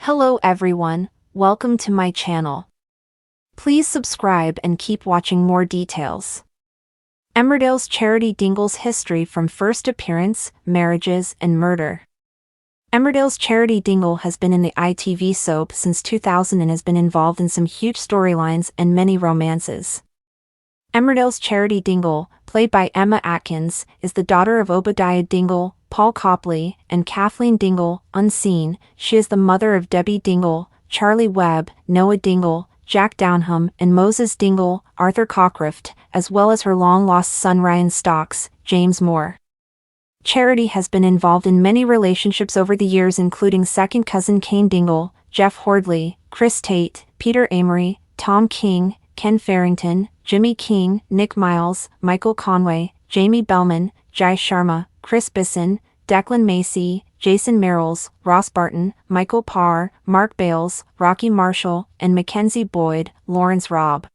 Hello everyone, welcome to my channel. Please subscribe and keep watching more details. Emmerdale's Charity Dingle's history from first appearance, marriages, and murder. Emmerdale's Charity Dingle has been in the ITV soap since 2000 and has been involved in some huge storylines and many romances. Emmerdale's Charity Dingle, played by Emma Atkins, is the daughter of Obadiah Dingle, Paul Copley, and Kathleen Dingle, unseen. She is the mother of Debbie Dingle, Charlie Webb, Noah Dingle, Jack Downham, and Moses Dingle, Arthur Cockcroft, as well as her long-lost son Ryan Stocks, James Moore. Charity has been involved in many relationships over the years, including second cousin Kane Dingle, Jeff Hordley, Chris Tate, Peter Amory, Tom King, Ken Farrington, Jimmy King, Nick Miles, Michael Conway, Jamie Bellman, Jai Sharma, Chris Bisson, Declan Macy, Jason Merrills, Ross Barton, Michael Parr, Mark Bales, Rocky Marshall, and Mackenzie Boyd, Lawrence Robb.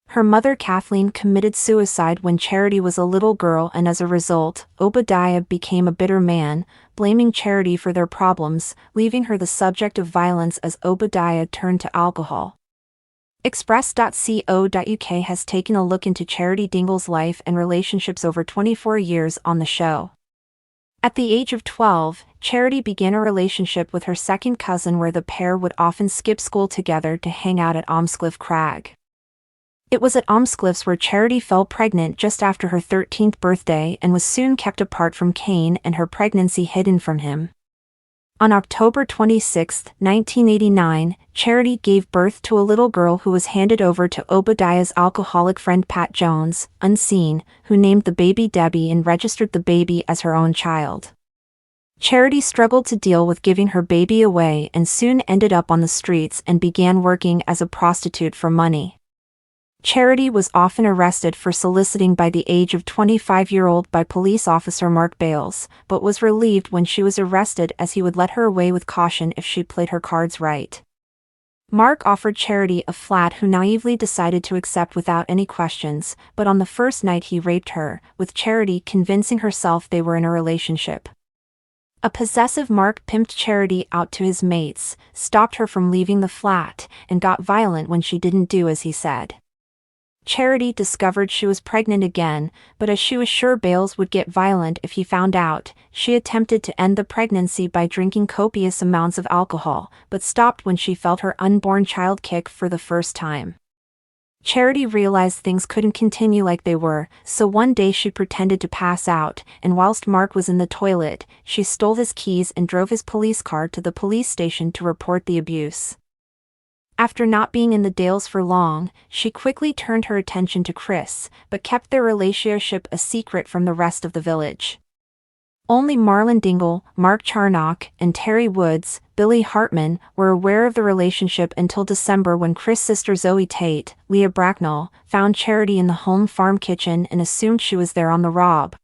Her mother Kathleen committed suicide when Charity was a little girl, and as a result, Obadiah became a bitter man, blaming Charity for their problems, leaving her the subject of violence as Obadiah turned to alcohol. Express.co.uk has taken a look into Charity Dingle's life and relationships over 24 years on the show. At the age of 12, Charity began a relationship with her second cousin where the pair would often skip school together to hang out at Ormscliffe Crag. It was at Ormscliffe's where Charity fell pregnant just after her 13th birthday and was soon kept apart from Kane and her pregnancy hidden from him. On October 26, 1989, Charity gave birth to a little girl who was handed over to Obadiah's alcoholic friend Pat Jones, unseen, who named the baby Debbie and registered the baby as her own child. Charity struggled to deal with giving her baby away and soon ended up on the streets and began working as a prostitute for money. Charity was often arrested for soliciting by the age of 25-year-old by police officer Mark Bales, but was relieved when she was arrested as he would let her away with caution if she played her cards right. Mark offered Charity a flat, who naively decided to accept without any questions, but on the first night he raped her, with Charity convincing herself they were in a relationship. A possessive Mark pimped Charity out to his mates, stopped her from leaving the flat, and got violent when she didn't do as he said. Charity discovered she was pregnant again, but as she was sure Bales would get violent if he found out, she attempted to end the pregnancy by drinking copious amounts of alcohol, but stopped when she felt her unborn child kick for the first time. Charity realized things couldn't continue like they were, so one day she pretended to pass out, and whilst Mark was in the toilet, she stole his keys and drove his police car to the police station to report the abuse. After not being in the Dales for long, she quickly turned her attention to Chris, but kept their relationship a secret from the rest of the village. Only Marlon Dingle, Mark Charnock, and Terry Woods, Billy Hartman, were aware of the relationship until December, when Chris' sister Zoe Tate, Leah Bracknell, found Charity in the home farm kitchen and assumed she was there on the rob.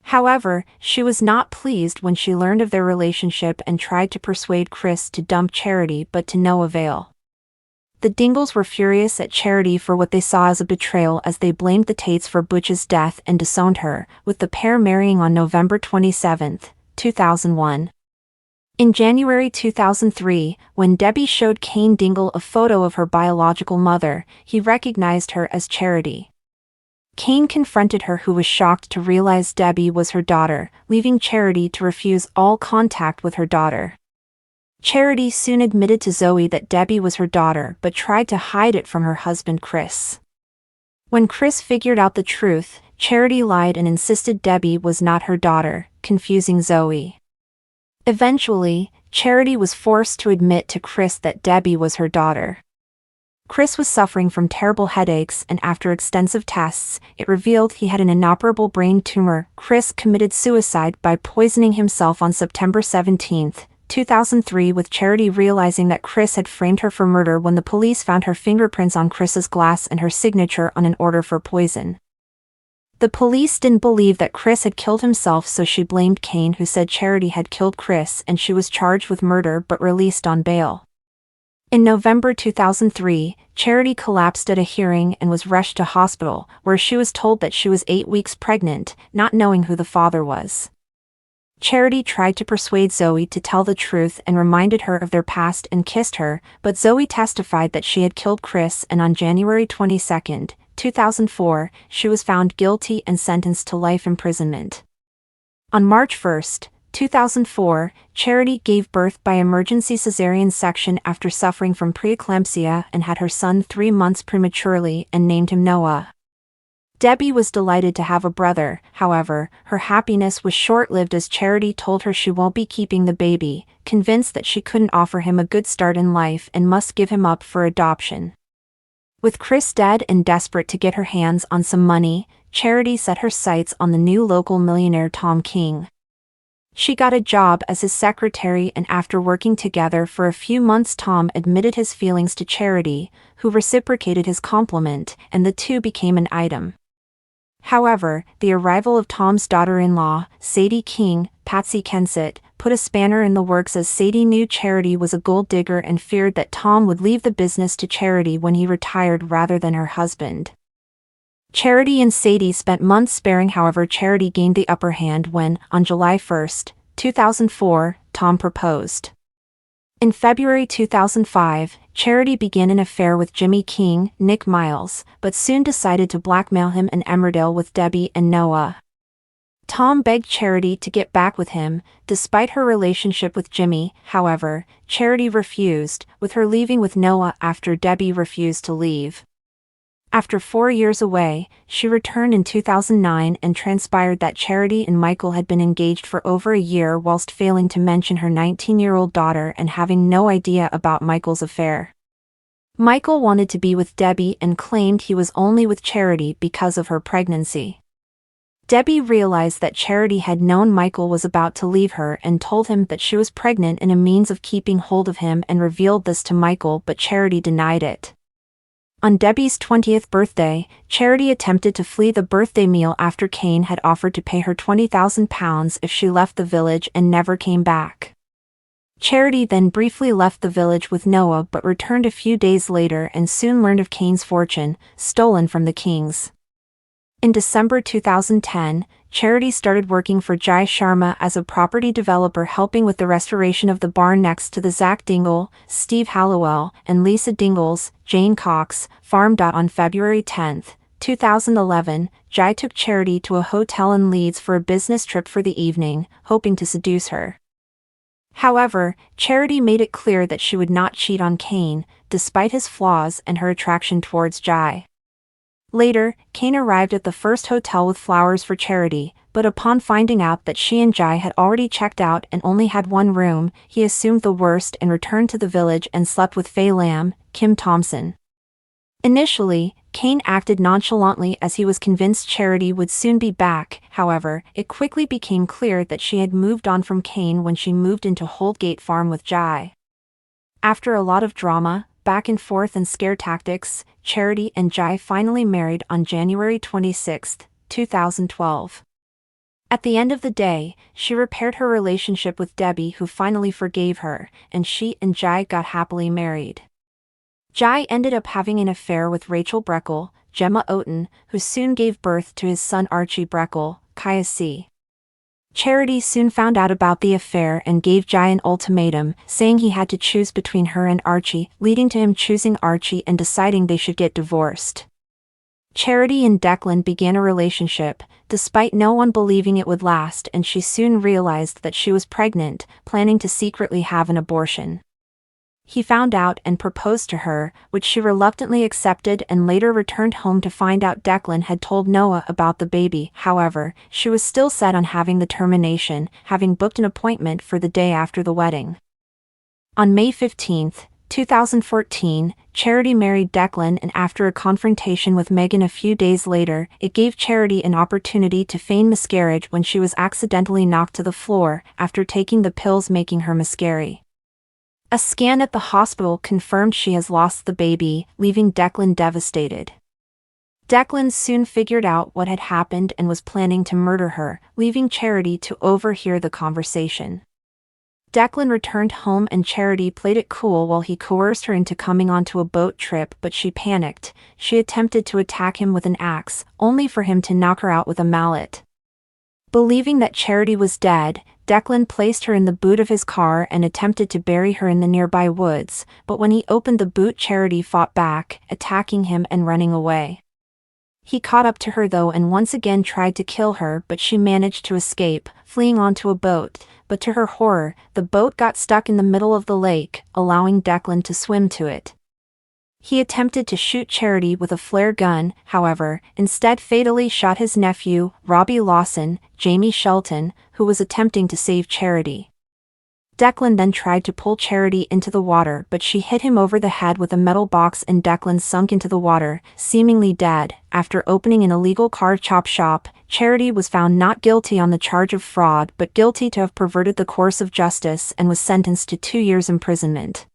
However, she was not pleased when she learned of their relationship and tried to persuade Chris to dump Charity, but to no avail. The Dingles were furious at Charity for what they saw as a betrayal, as they blamed the Tates for Butch's death and disowned her, with the pair marrying on November 27, 2001. In January 2003, when Debbie showed Kane Dingle a photo of her biological mother, he recognized her as Charity. Kane confronted her, who was shocked to realize Debbie was her daughter, leaving Charity to refuse all contact with her daughter. Charity soon admitted to Zoe that Debbie was her daughter, but tried to hide it from her husband Chris. When Chris figured out the truth, Charity lied and insisted Debbie was not her daughter, confusing Zoe. Eventually, Charity was forced to admit to Chris that Debbie was her daughter. Chris was suffering from terrible headaches, and after extensive tests, it revealed he had an inoperable brain tumor. Chris committed suicide by poisoning himself on September 17, 2003, with Charity realizing that Chris had framed her for murder when the police found her fingerprints on Chris's glass and her signature on an order for poison. The police didn't believe that Chris had killed himself, so she blamed Kane, who said Charity had killed Chris, and she was charged with murder but released on bail. In November 2003, Charity collapsed at a hearing and was rushed to hospital, where she was told that she was 8 weeks pregnant, not knowing who the father was. Charity tried to persuade Zoe to tell the truth and reminded her of their past and kissed her, but Zoe testified that she had killed Chris, and on January 22, 2004, she was found guilty and sentenced to life imprisonment. On March 1, 2004, Charity gave birth by emergency cesarean section after suffering from preeclampsia and had her son 3 months prematurely and named him Noah. Debbie was delighted to have a brother. However, her happiness was short-lived as Charity told her she won't be keeping the baby, convinced that she couldn't offer him a good start in life and must give him up for adoption. With Chris dead and desperate to get her hands on some money, Charity set her sights on the new local millionaire Tom King. She got a job as his secretary, and after working together for a few months, Tom admitted his feelings to Charity, who reciprocated his compliment, and the two became an item. However, the arrival of Tom's daughter-in-law, Sadie King, Patsy Kensit, put a spanner in the works, as Sadie knew Charity was a gold digger and feared that Tom would leave the business to Charity when he retired rather than her husband. Charity and Sadie spent months sparring. However, Charity gained the upper hand when, on July 1, 2004, Tom proposed. In February 2005, Charity began an affair with Jimmy King, Nick Miles, but soon decided to blackmail him in Emmerdale with Debbie and Noah. Tom begged Charity to get back with him, despite her relationship with Jimmy. However, Charity refused, with her leaving with Noah after Debbie refused to leave. After 4 years away, she returned in 2009 and transpired that Charity and Michael had been engaged for over a year, whilst failing to mention her 19-year-old daughter and having no idea about Michael's affair. Michael wanted to be with Debbie and claimed he was only with Charity because of her pregnancy. Debbie realized that Charity had known Michael was about to leave her and told him that she was pregnant in a means of keeping hold of him, and revealed this to Michael, but Charity denied it. On Debbie's 20th birthday, Charity attempted to flee the birthday meal after Kane had offered to pay her £20,000 if she left the village and never came back. Charity then briefly left the village with Noah but returned a few days later and soon learned of Kane's fortune, stolen from the Kings. In December 2010, Charity started working for Jai Sharma as a property developer, helping with the restoration of the barn next to the Zach Dingle, Steve Hallowell, and Lisa Dingle's, Jane Cox, farm. On February 10, 2011, Jai took Charity to a hotel in Leeds for a business trip for the evening, hoping to seduce her. However, Charity made it clear that she would not cheat on Kane, despite his flaws and her attraction towards Jai. Later, Kane arrived at the first hotel with flowers for Charity, but upon finding out that she and Jai had already checked out and only had one room, he assumed the worst and returned to the village and slept with Faye Lamb, Kim Thompson. Initially, Kane acted nonchalantly as he was convinced Charity would soon be back. However, it quickly became clear that she had moved on from Kane when she moved into Holdgate Farm with Jai. After a lot of drama, back and forth and scare tactics, Charity and Jai finally married on January 26, 2012. At the end of the day, she repaired her relationship with Debbie, who finally forgave her, and she and Jai got happily married. Jai ended up having an affair with Rachel Breckle, Gemma Oten, who soon gave birth to his son Archie Breckle, Kaya C. Charity soon found out about the affair and gave Jai an ultimatum, saying he had to choose between her and Archie, leading to him choosing Archie and deciding they should get divorced. Charity and Declan began a relationship, despite no one believing it would last, and she soon realized that she was pregnant, planning to secretly have an abortion. He found out and proposed to her, which she reluctantly accepted, and later returned home to find out Declan had told Noah about the baby. However, she was still set on having the termination, having booked an appointment for the day after the wedding. On May 15, 2014, Charity married Declan, and after a confrontation with Megan a few days later, it gave Charity an opportunity to feign miscarriage when she was accidentally knocked to the floor after taking the pills making her miscarry. A scan at the hospital confirmed she has lost the baby, leaving Declan devastated. Declan soon figured out what had happened and was planning to murder her, leaving Charity to overhear the conversation. Declan returned home and Charity played it cool while he coerced her into coming onto a boat trip, but she panicked. She attempted to attack him with an axe, only for him to knock her out with a mallet. Believing that Charity was dead, Declan placed her in the boot of his car and attempted to bury her in the nearby woods, but when he opened the boot, Charity fought back, attacking him and running away. He caught up to her though and once again tried to kill her, but she managed to escape, fleeing onto a boat, but to her horror, the boat got stuck in the middle of the lake, allowing Declan to swim to it. He attempted to shoot Charity with a flare gun, however, instead fatally shot his nephew, Robbie Lawson, Jamie Shelton, who was attempting to save Charity. Declan then tried to pull Charity into the water, but she hit him over the head with a metal box and Declan sunk into the water, seemingly dead. After opening an illegal car chop shop, Charity was found not guilty on the charge of fraud but guilty to have perverted the course of justice and was sentenced to 2 years imprisonment.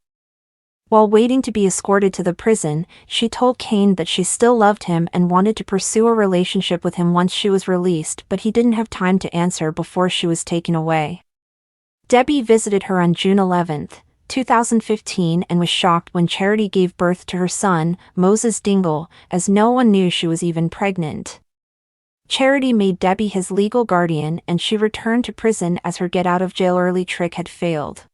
While waiting to be escorted to the prison, she told Kane that she still loved him and wanted to pursue a relationship with him once she was released, but he didn't have time to answer before she was taken away. Debbie visited her on June 11, 2015 and was shocked when Charity gave birth to her son, Moses Dingle, as no one knew she was even pregnant. Charity made Debbie his legal guardian and she returned to prison as her get-out-of-jail-early trick had failed.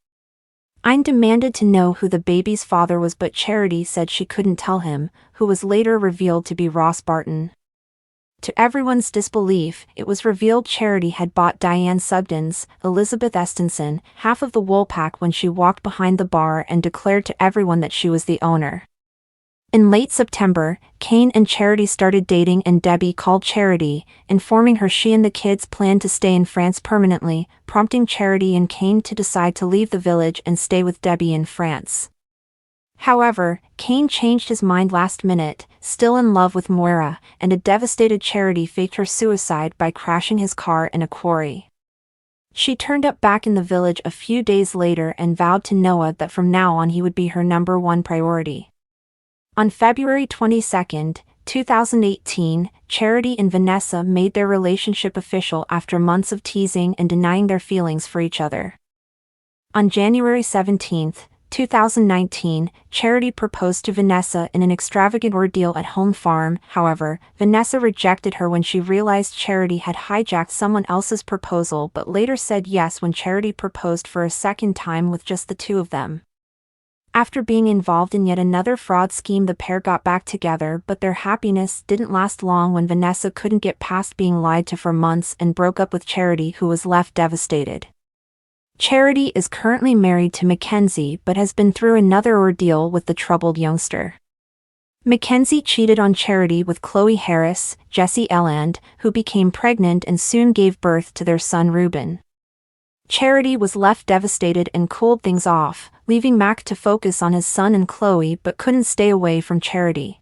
Ein demanded to know who the baby's father was, but Charity said she couldn't tell him, who was later revealed to be Ross Barton. To everyone's disbelief, it was revealed Charity had bought Diane Sugden's, Elizabeth Estenson, half of the Woolpack when she walked behind the bar and declared to everyone that she was the owner. In late September, Kane and Charity started dating and Debbie called Charity, informing her she and the kids planned to stay in France permanently, prompting Charity and Kane to decide to leave the village and stay with Debbie in France. However, Kane changed his mind last minute, still in love with Moira, and a devastated Charity faked her suicide by crashing his car in a quarry. She turned up back in the village a few days later and vowed to Noah that from now on he would be her #1 priority. On February 22, 2018, Charity and Vanessa made their relationship official after months of teasing and denying their feelings for each other. On January 17, 2019, Charity proposed to Vanessa in an extravagant ordeal at home farm. However, Vanessa rejected her when she realized Charity had hijacked someone else's proposal but later said yes when Charity proposed for a second time with just the two of them. After being involved in yet another fraud scheme, the pair got back together, but their happiness didn't last long when Vanessa couldn't get past being lied to for months and broke up with Charity, who was left devastated. Charity is currently married to Mackenzie but has been through another ordeal with the troubled youngster. Mackenzie cheated on Charity with Chloe Harris, Jessie Elland, who became pregnant and soon gave birth to their son Reuben. Charity was left devastated and cooled things off, leaving Mac to focus on his son and Chloe but couldn't stay away from Charity.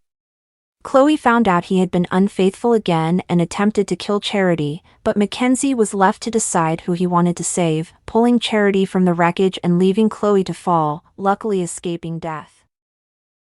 Chloe found out he had been unfaithful again and attempted to kill Charity, but Mackenzie was left to decide who he wanted to save, pulling Charity from the wreckage and leaving Chloe to fall, luckily escaping death.